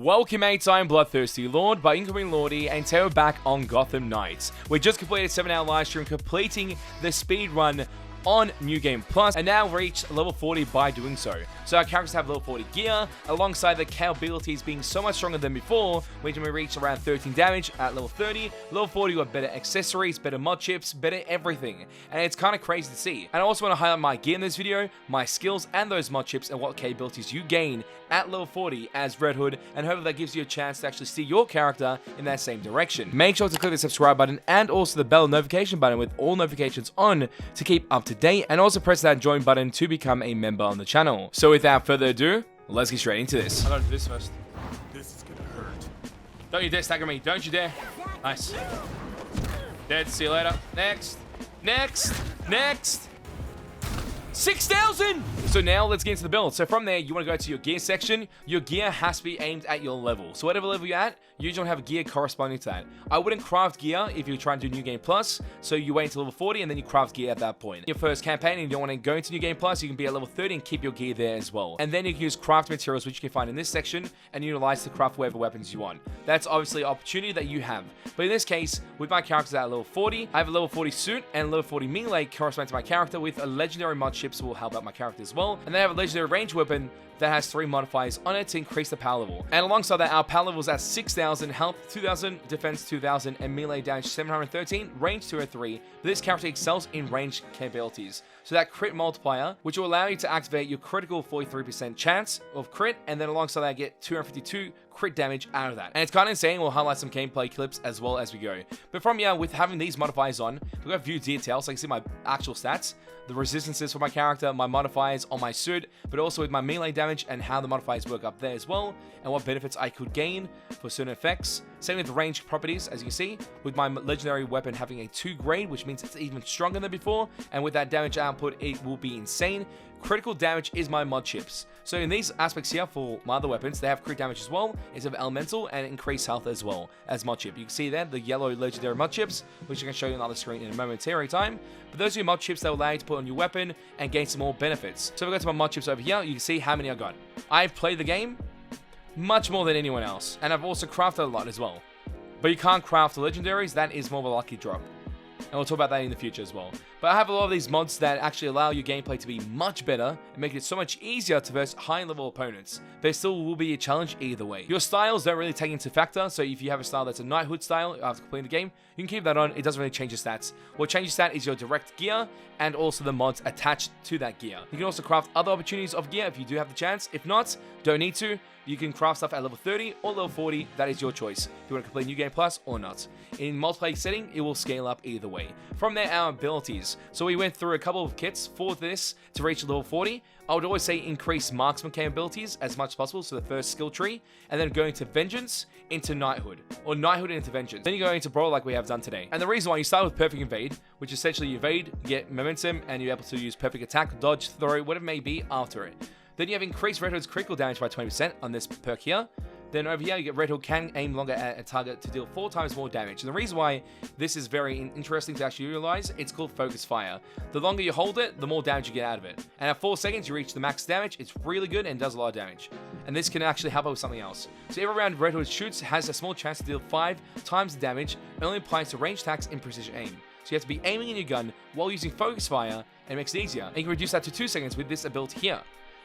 Welcome mates, I'm BloodThirstyLord by Incoming Lordy, and today we're back on Gotham Knights. We just completed a 7-hour live stream completing the speed run on New Game Plus, and now reached level 40 by doing so. So our characters have level 40 gear, alongside the capabilities being so much stronger than before, which we reached around 13 damage at level 30. Level 40 got better accessories, better mod chips, better everything, and it's kind of crazy to see. And I also want to highlight my gear in this video, my skills and those mod chips, and what capabilities you gain at level 40 as Red Hood, and hopefully that gives you a chance to actually see your character in that same direction. Make sure to click the subscribe button and also the bell notification button with all notifications on to keep up to date, and also press that join button to become a member on the channel. So without further ado, let's get straight into this. I gotta do this first. This is gonna hurt. Don't you dare stagger me. Don't you dare. Nice. Dead. See you later. Next. Next. Next. 6,000! So now let's get into the build. So from there, you want to go to your gear section. Your gear has to be aimed at your level. So whatever level you're at, you usually have a gear corresponding to that. I wouldn't craft gear if you're trying to do New Game Plus. So you wait until level 40 and then you craft gear at that point. Your first campaign and you don't want to go into New Game Plus, you can be at level 30 and keep your gear there as well. And then you can use craft materials, which you can find in this section, and utilize to craft whatever weapons you want. That's obviously an opportunity that you have. But in this case, with my characters at level 40, I have a level 40 suit and level 40 melee corresponding to my character, with a legendary mod chips will help out my character as well. And then I have a legendary range weapon that has 3 modifiers on it to increase the power level. And alongside that, our power level is at 6,000, health 2,000, defense 2,000, and melee damage 713, range 203. But this character excels in range capabilities. So that crit multiplier, which will allow you to activate your critical 43% chance of crit, and then alongside that, get 252 crit damage out of that. And it's kind of insane. We'll highlight some gameplay clips as well as we go. But from here, with having these modifiers on, we've got a few details. So I can see my actual stats, the resistances for my character, my modifiers on my suit, but also with my melee damage and how the modifiers work up there as well, and what benefits I could gain for certain effects. Same with the range properties, as you can see, with my legendary weapon having a 2 grade, which means it's even stronger than before, and with that damage output, it will be insane. Critical damage is my mod chips. So in these aspects here for my other weapons, they have crit damage as well, instead of elemental, and increased health as well as mod chip. You can see there the yellow legendary mod chips, which I can show you on the other screen in a momentary time. But those are mod chips that will allow you to put on your weapon and gain some more benefits. So if we go to my mod chips over here, you can see how many I got. I've played the game much more than anyone else, and I've also crafted a lot as well. But you can't craft the legendaries, that is more of a lucky drop. And we'll talk about that in the future as well. But I have a lot of these mods that actually allow your gameplay to be much better and make it so much easier to verse high-level opponents. There still will be a challenge either way. Your styles don't really take into factor, so if you have a style that's a Knighthood style after completing the game, you can keep that on. It doesn't really change your stats. What changes stat is your direct gear and also the mods attached to that gear. You can also craft other opportunities of gear if you do have the chance. If not, don't need to. You can craft stuff at level 30 or level 40. That is your choice. If you want to complete New Game Plus or not. In multiplayer setting, it will scale up either way. From there, our abilities. So we went through a couple of kits for this to reach level 40. I would always say increase marksman capabilities as much as possible, so the first skill tree, and then going to Vengeance into Knighthood, or Knighthood into Vengeance. Then you go into Brawl like we have done today. And the reason why you start with Perfect Invade, which essentially you evade, get momentum, and you're able to use Perfect Attack, Dodge, Throw, whatever it may be after it. Then you have increased Red Hood's critical damage by 20% on this perk here. Then over here, you get Red Hood can aim longer at a target to deal 4 times more damage. And the reason why this is very interesting to actually utilize, it's called Focus Fire. The longer you hold it, the more damage you get out of it. And at 4 seconds, you reach the max damage. It's really good and does a lot of damage. And this can actually help out with something else. So every round Red Hood shoots has a small chance to deal 5 times the damage, and only applies to range attacks in precision aim. So you have to be aiming in your gun while using Focus Fire, and it makes it easier. And you can reduce that to 2 seconds with this ability here.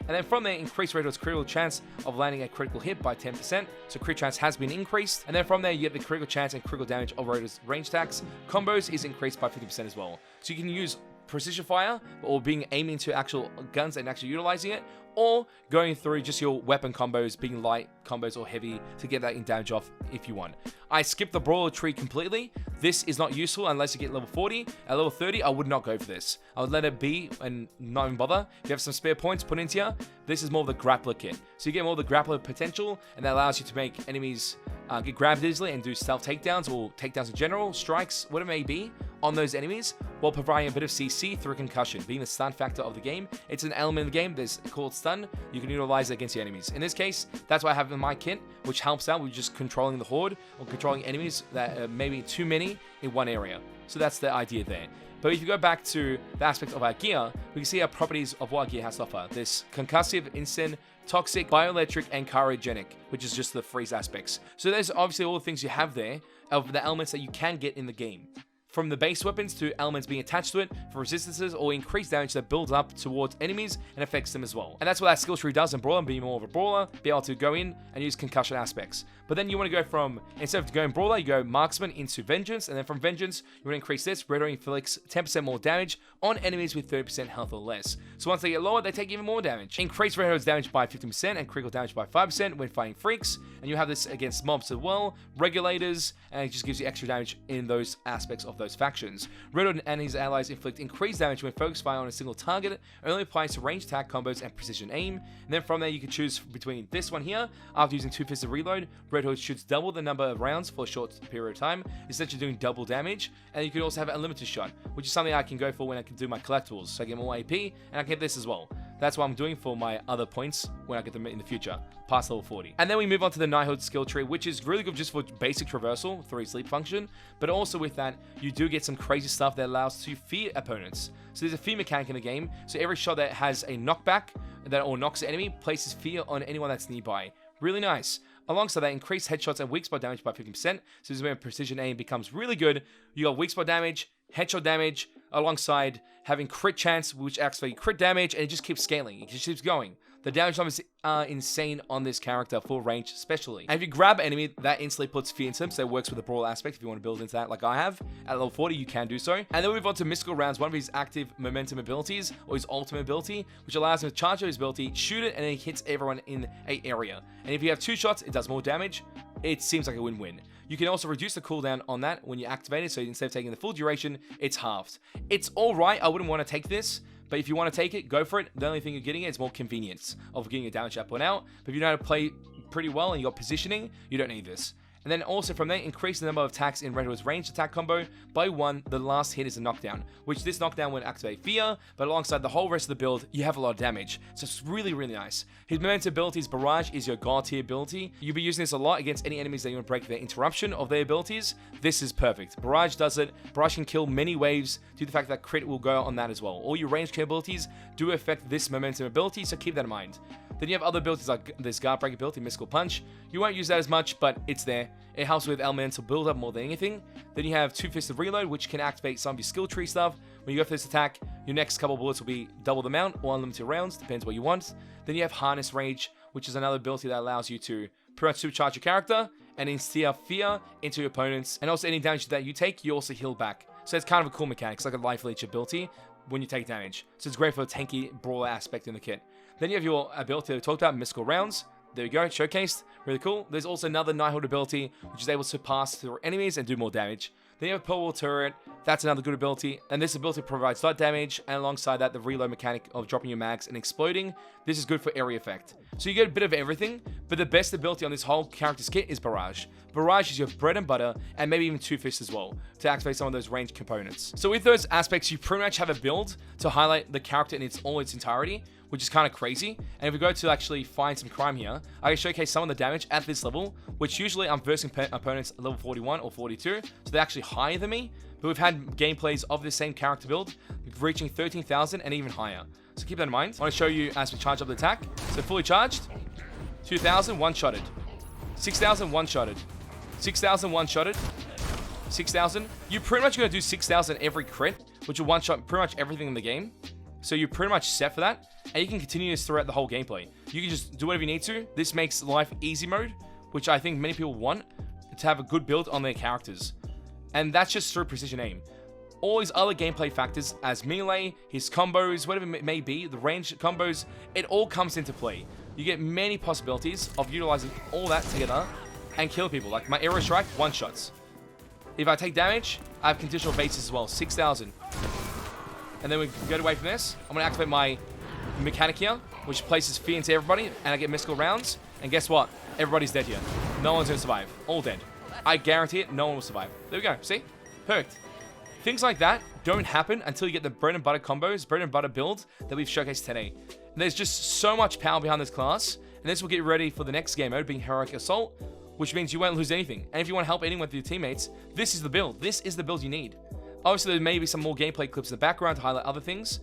And then from there, increase Red Hood's critical chance of landing a critical hit by 10%. So crit chance has been increased. And then from there, you get the critical chance and critical damage of Red Hood's range attacks. Combos is increased by 50% as well. So you can use precision fire, or being aiming to actual guns and actually utilizing it, or going through just your weapon combos, being light combos or heavy to get that in damage off if you want. I skipped the brawler tree completely. This is not useful unless you get level 40. At level 30, I would not go for this. I would let it be and not even bother. If you have some spare points, put into here. This is more of the grappler kit. So you get more of the grappler potential, and that allows you to make enemies get grabbed easily and do stealth takedowns, or takedowns in general, strikes, whatever it may be, on those enemies, while providing a bit of CC through concussion, being the stun factor of the game. It's an element of the game that's called stun. You can utilize it against your enemies. In this case, that's what I have in my kit, which helps out with just controlling the horde or controlling enemies that are maybe too many in one area. So that's the idea there. But if you go back to the aspect of our gear, we can see our properties of what our gear has to offer. There's concussive, instant, toxic, bioelectric, and cryogenic, which is just the freeze aspects. So there's obviously all the things you have there of the elements that you can get in the game. From the base weapons to elements being attached to it for resistances or increased damage that builds up towards enemies and affects them as well. And that's what that skill tree does in Brawler, be more of a Brawler, be able to go in and use concussion aspects. But then you want to go from, instead of going Brawler, you go Marksman into Vengeance, and then from Vengeance, you want to increase this. Red inflicts 10% more damage on enemies with 30% health or less. So once they get lower, they take even more damage. Increase Red Hood's damage by 15% and critical damage by 5% when fighting freaks, and you have this against mobs as well, regulators, and it just gives you extra damage in those aspects of those factions. Red Hood and his allies inflict increased damage when focus fire on a single target, only applies to ranged attack combos and precision aim. And then from there, you can choose between this one here, after using two-fisted reload, Red Hood shoots double the number of rounds for a short period of time, essentially doing double damage. And you can also have an unlimited shot, which is something I can go for when I can do my collectibles, so I get more AP, and I can get this as well. That's what I'm doing for my other points when I get them in the future, past level 40. And then we move on to the Knighthood skill tree, which is really good just for basic traversal, 3 sleep function, but also with that, you do get some crazy stuff that allows to fear opponents. So there's a fear mechanic in the game, so every shot that has a knockback that or knocks the enemy places fear on anyone that's nearby. Really nice. Alongside that, increase headshots and weak spot damage by 50%, so this is where precision aim becomes really good. You got weak spot damage, headshot damage, alongside having crit chance, which activates crit damage, and it just keeps scaling. It just keeps going. The damage numbers are insane on this character, full range especially. And if you grab an enemy, that instantly puts fear into them, so it works with the brawl aspect. If you want to build into that like I have, at level 40 you can do so. And then we move on to Mystical Rounds, one of his active momentum abilities, or his ultimate ability, which allows him to charge his ability, shoot it, and then he hits everyone in an area. And if you have 2 shots, it does more damage. It seems like a win-win. You can also reduce the cooldown on that when you activate it, so instead of taking the full duration, it's halved. It's alright, I wouldn't want to take this, but if you want to take it, go for it. The only thing you're getting is more convenience of getting a damage up and out. But if you know how to play pretty well and you got positioning, you don't need this. And then also from there, increase the number of attacks in Red Hood's ranged attack combo by 1. The last hit is a knockdown, which this knockdown would activate fear, but alongside the whole rest of the build, you have a lot of damage. So it's really, really nice. His momentum abilities, Barrage, is your God tier ability. You'll be using this a lot against any enemies that you want to break their interruption of their abilities. This is perfect. Barrage does it. Barrage can kill many waves due to the fact that crit will go on that as well. All your ranged capabilities do affect this momentum ability, so keep that in mind. Then you have other abilities like this Guard Break ability, Mystical Punch. You won't use that as much, but it's there. It helps with elemental build-up more than anything. Then you have Two-Fisted Reload, which can activate some of your skill tree stuff. When you go for this attack, your next couple of bullets will be double the amount or unlimited rounds, depends what you want. Then you have Harness Rage, which is another ability that allows you to pretty much supercharge your character and instill fear into your opponents. And also any damage that you take, you also heal back. So it's kind of a cool mechanic. It's like a life leech ability when you take damage. So it's great for the tanky brawler aspect in the kit. Then you have your ability that we talked about, Mystical Rounds. There we go, showcased. Really cool. There's also another Knighthood ability, which is able to pass through enemies and do more damage. Then you have Purple Turret. That's another good ability. And this ability provides light damage, and alongside that, the reload mechanic of dropping your mags and exploding. This is good for area effect. So you get a bit of everything, but the best ability on this whole character's kit is Barrage. Barrage is your bread and butter, and maybe even Two-Fist as well, to activate some of those ranged components. So with those aspects, you pretty much have a build to highlight the character in all its entirety, which is kind of crazy. And if we go to actually find some crime here, I can showcase some of the damage at this level, which usually I'm versing opponents at level 41 or 42, so they're actually higher than me. But we've had gameplays of the same character build, reaching 13,000 and even higher. So keep that in mind. I want to show you as we charge up the attack. So fully charged, 2,000, one-shotted. 6,000, one-shotted. 6,000, one-shotted. 6,000. You're pretty much going to do 6,000 every crit, which will one-shot pretty much everything in the game. So you're pretty much set for that, and you can continue this throughout the whole gameplay. You can just do whatever you need to. This makes life easy mode, which I think many people want, to have a good build on their characters. And that's just through precision aim. All his other gameplay factors, as melee, his combos, whatever it may be, the range combos, it all comes into play. You get many possibilities of utilizing all that together and kill people. Like my arrow strike, one-shots. If I take damage, I have conditional bases as well, 6,000. And then we get away from this. I'm going to activate my mechanic here, which places fear into everybody, and I get mystical rounds. And guess what? Everybody's dead here. No one's going to survive. All dead. I guarantee it, no one will survive. There we go. See? Perfect. Things like that don't happen until you get the bread and butter combos, bread and butter build that we've showcased today. And there's just so much power behind this class, and this will get ready for the next game mode, being Heroic Assault, which means you won't lose anything. And if you want to help anyone with your teammates, this is the build. This is the build you need. Obviously, there may be some more gameplay clips in the background to highlight other things,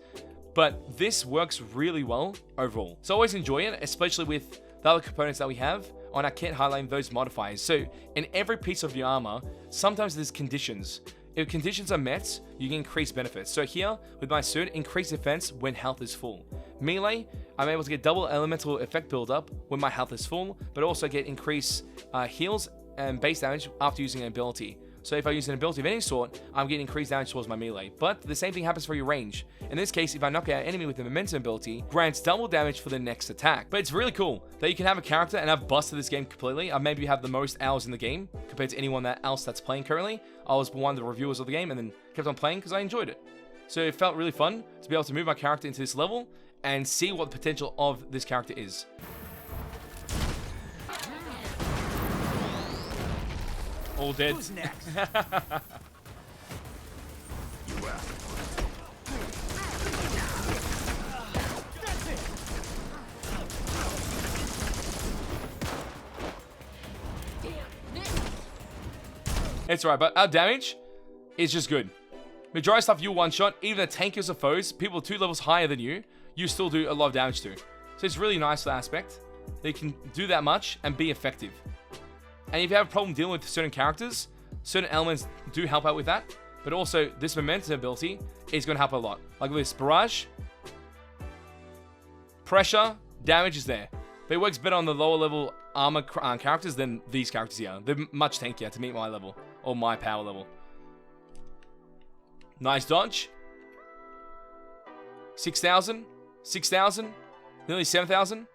but this works really well overall. So I always enjoy it, especially with the other components that we have on our kit highlighting those modifiers. So in every piece of your armor, sometimes there's conditions. If conditions are met, you can increase benefits. So here, with my suit, increase defense when health is full. Melee, I'm able to get double elemental effect build-up when my health is full, but also get increased heals and base damage after using an ability. So if I use an ability of any sort, I'm getting increased damage towards my melee. But the same thing happens for your range. In this case, if I knock out an enemy with a momentum ability, grants double damage for the next attack. But it's really cool that you can have a character, and I've busted this game completely. I maybe have the most hours in the game compared to anyone else that's playing currently. I was one of the reviewers of the game and then kept on playing because I enjoyed it. So it felt really fun to be able to move my character into this level and see what the potential of this character is. All dead. Who's next? It's alright, but our damage is just good. Majority of stuff you one-shot, even the tankiest of foes, people 2 levels higher than you still do a lot of damage to. So it's really nice for that aspect. They can do that much and be effective. And if you have a problem dealing with certain characters, certain elements do help out with that. But also, this momentum ability is going to help a lot. Like this barrage, pressure, damage is there. But it works better on the lower level armor characters than these characters here. They're much tankier to meet my level, or my power level. Nice dodge. 6,000, 6,000, nearly 7,000, and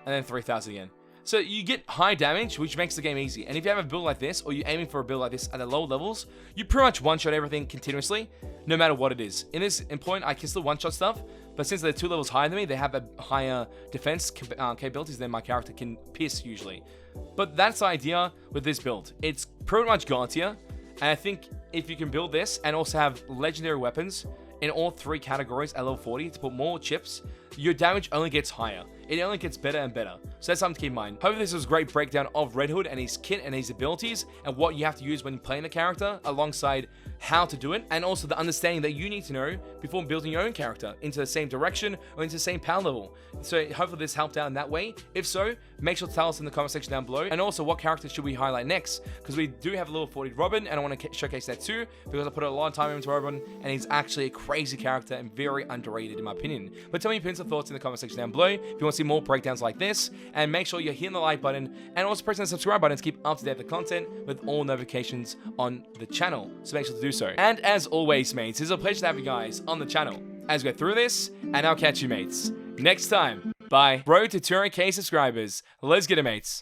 then 3,000 again. So you get high damage, which makes the game easy. And if you have a build like this, or you're aiming for a build like this at the lower levels, you pretty much one-shot everything continuously, no matter what it is. In this point, I can still one-shot stuff, but since they're 2 levels higher than me, they have a higher defense capabilities than my character can pierce usually. But that's the idea with this build. It's pretty much God tier, and I think if you can build this and also have legendary weapons in all 3 categories at level 40 to put more chips, your damage only gets higher. It only gets better and better. So that's something to keep in mind. Hopefully this was a great breakdown of Red Hood and his kit and his abilities and what you have to use when playing the character alongside how to do it, and also the understanding that you need to know before building your own character into the same direction or into the same power level. So hopefully this helped out in that way. If so, make sure to tell us in the comment section down below. And also, what character should we highlight next? Because we do have a level 40 Robin, and I want to showcase that too, because I put a lot of time into Robin, and he's actually a crazy character and very underrated in my opinion. But tell me your opinions and thoughts in the comment section down below if you want to see more breakdowns like this, and make sure you're hitting the like button and also pressing the subscribe button to keep up to date with the content with all notifications on the channel. So make sure to do so. And as always, mates, it's a pleasure to have you guys on the channel as we go through this, and I'll catch you, mates, next time. Bye. Road to 200k subscribers. Let's get it, mates.